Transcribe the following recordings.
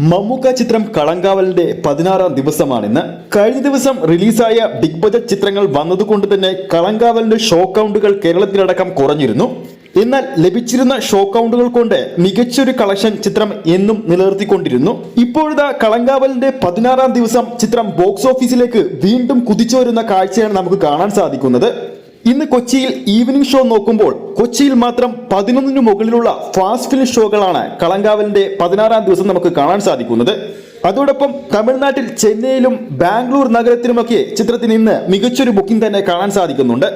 മമ്മൂക്ക ചിത്രം കളങ്കാവലിന്റെ 16-ാം ദിവസമാണിന്ന്. കഴിഞ്ഞ ദിവസം റിലീസായ ബിഗ് ബജറ്റ് ചിത്രങ്ങൾ വന്നതുകൊണ്ട് തന്നെ കളങ്കാവലിന്റെ ഷോ കൗണ്ടുകൾ കേരളത്തിലടക്കം കുറഞ്ഞിരുന്നു. എന്നാൽ ലഭിച്ചിരുന്ന ഷോ കൗണ്ടുകൾ കൊണ്ട് മികച്ചൊരു കളക്ഷൻ ചിത്രം എന്നും നിലനിർത്തിക്കൊണ്ടിരുന്നു. ഇപ്പോഴത്തെ കളങ്കാവലിന്റെ 16-ാം ദിവസം ചിത്രം ബോക്സ് ഓഫീസിലേക്ക് വീണ്ടും കുതിച്ചു വരുന്ന കാഴ്ചയാണ് നമുക്ക് കാണാൻ സാധിക്കുന്നത്. ഇന്ന് കൊച്ചിയിൽ ഈവനിംഗ് ഷോ നോക്കുമ്പോൾ കൊച്ചിയിൽ മാത്രം 11 മുകളിലുള്ള ഫാസ്റ്റ് ഫിലിം ഷോകളാണ് കളങ്കാവലിന്റെ 16-ാം ദിവസം നമുക്ക് കാണാൻ സാധിക്കുന്നത്. അതോടൊപ്പം തമിഴ്നാട്ടിൽ ചെന്നൈയിലും ബാംഗ്ലൂർ നഗരത്തിലുമൊക്കെ ചിത്രത്തിന് ഇന്ന് മികച്ചൊരു ബുക്കിംഗ് തന്നെ കാണാൻ സാധിക്കുന്നുണ്ട്.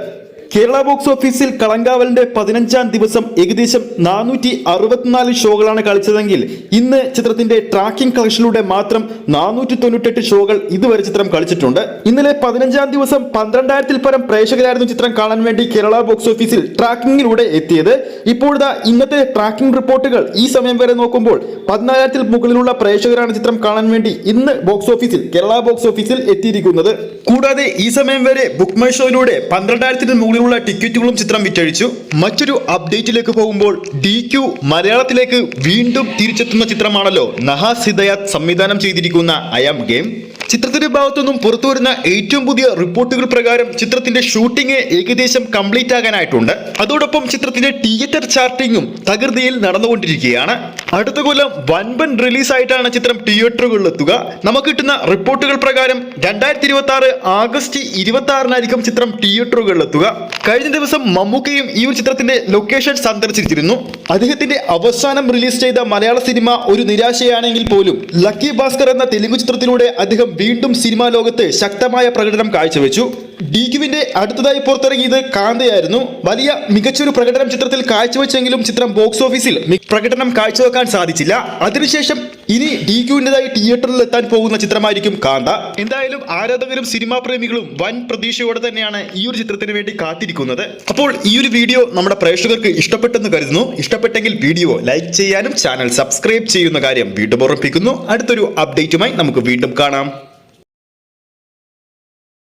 കേരള ബോക്സ് ഓഫീസിൽ കളങ്കാവലിന്റെ 15-ാം ദിവസം ഏകദേശം 464 ഷോകളാണ് കളിച്ചതെങ്കിൽ ഇന്ന് ചിത്രത്തിന്റെ ട്രാക്കിംഗ് കളക്ഷനിലൂടെ മാത്രം 498 ഷോകൾ ഇതുവരെ ചിത്രം കളിച്ചിട്ടുണ്ട്. ഇന്നലെ 15-ാം ദിവസം 12,000-ൽ പരം പ്രേക്ഷകരായിരുന്നു ചിത്രം കാണാൻ വേണ്ടി കേരള ബോക്സ് ഓഫീസിൽ ട്രാക്കിങ്ങിലൂടെ എത്തിയത്. ഇപ്പോഴത്തെ ഇന്നത്തെ ട്രാക്കിംഗ് റിപ്പോർട്ടുകൾ ഈ സമയം വരെ നോക്കുമ്പോൾ 14,000-ൽ മുകളിലുള്ള പ്രേക്ഷകരാണ് ചിത്രം കാണാൻ വേണ്ടി ഇന്ന് ബോക്സ് ഓഫീസിൽ കേരള ബോക്സ് ഓഫീസിൽ എത്തിയിരിക്കുന്നത്. കൂടാതെ ഈ സമയം വരെ ബുക്ക് മൈ ഷോയിലൂടെ 12,000-ന് മുകളിൽ ടിക്കറ്റുകളും ചിത്രം വിറ്റഴിച്ചു. മറ്റൊരു അപ്ഡേറ്റിലേക്ക് പോകുമ്പോൾ DQ മലയാളത്തിലേക്ക് വീണ്ടും തിരിച്ചെത്തുന്ന ചിത്രമാണല്ലോ നഹാസ് ഹിദയാത്ത് സംവിധാനം ചെയ്തിരിക്കുന്ന ഐ ആം ഗെയിം. ചിത്രത്തിന്റെ ഭാഗത്തുനിന്നും പുറത്തു വരുന്ന ഏറ്റവും പുതിയ റിപ്പോർട്ടുകൾ പ്രകാരം ചിത്രത്തിന്റെ ഷൂട്ടിംഗ് ഏകദേശം കംപ്ലീറ്റ് ആകാനായിട്ടുണ്ട്. അതോടൊപ്പം ചിത്രത്തിന്റെ തിയേറ്റർ ചാർട്ടിങ്ങും തകൃതിയിൽ നടന്നുകൊണ്ടിരിക്കുകയാണ്. അടുത്ത കൊല്ലം വൻപൻ റിലീസായിട്ടാണ് ചിത്രം തിയേറ്ററുകളിൽ എത്തുക. നമുക്ക് കിട്ടുന്ന റിപ്പോർട്ടുകൾ പ്രകാരം 2026 ആഗസ്റ്റ് 26-നായിരിക്കും ചിത്രം തിയേറ്ററുകളിൽ എത്തുക. കഴിഞ്ഞ ദിവസം മമ്മൂക്കയും ഈ ഒരു ചിത്രത്തിന്റെ ലൊക്കേഷൻ സന്ദർശിച്ചിരുന്നു. അദ്ദേഹത്തിന്റെ അവസാനം റിലീസ് ചെയ്ത മലയാള സിനിമ ഒരു നിരാശയാണെങ്കിൽ പോലും ലക്കി ഭാസ്കർ എന്ന തെലുങ്ക് ചിത്രത്തിലൂടെ അദ്ദേഹം വീണ്ടും സിനിമാ ലോകത്ത് ശക്തമായ പ്രകടനം കാഴ്ചവെച്ചു. DQവിന്റെ അടുത്തതായി പുറത്തിറങ്ങിയത് കാന്തയായിരുന്നു. വലിയ മികച്ചൊരു പ്രകടനം ചിത്രത്തിൽ കാഴ്ചവെച്ചെങ്കിലും ചിത്രം ബോക്സ് ഓഫീസിൽ പ്രകടനം കാഴ്ചവെക്കാൻ സാധിച്ചില്ല. അതിനുശേഷം ഇനി DQവിൻ്റെതായി തിയേറ്ററിൽ എത്താൻ പോകുന്ന ചിത്രമായിരിക്കും കാന്ത. എന്തായാലും ആരാധകരും സിനിമാ പ്രേമികളും വൻ പ്രതീക്ഷയോടെ തന്നെയാണ് ഈ ഒരു ചിത്രത്തിന് വേണ്ടി കാത്തിരിക്കുന്നത്. അപ്പോൾ ഈ ഒരു വീഡിയോ നമ്മുടെ പ്രേക്ഷകർക്ക് ഇഷ്ടപ്പെട്ടെന്ന് കരുതുന്നു. ഇഷ്ടപ്പെട്ടെങ്കിൽ വീഡിയോ ലൈക്ക് ചെയ്യാനും ചാനൽ സബ്സ്ക്രൈബ് ചെയ്യുന്ന കാര്യം വീണ്ടും ഓർമ്മിപ്പിക്കുന്നു. അടുത്തൊരു അപ്ഡേറ്റുമായി നമുക്ക് വീണ്ടും കാണാം.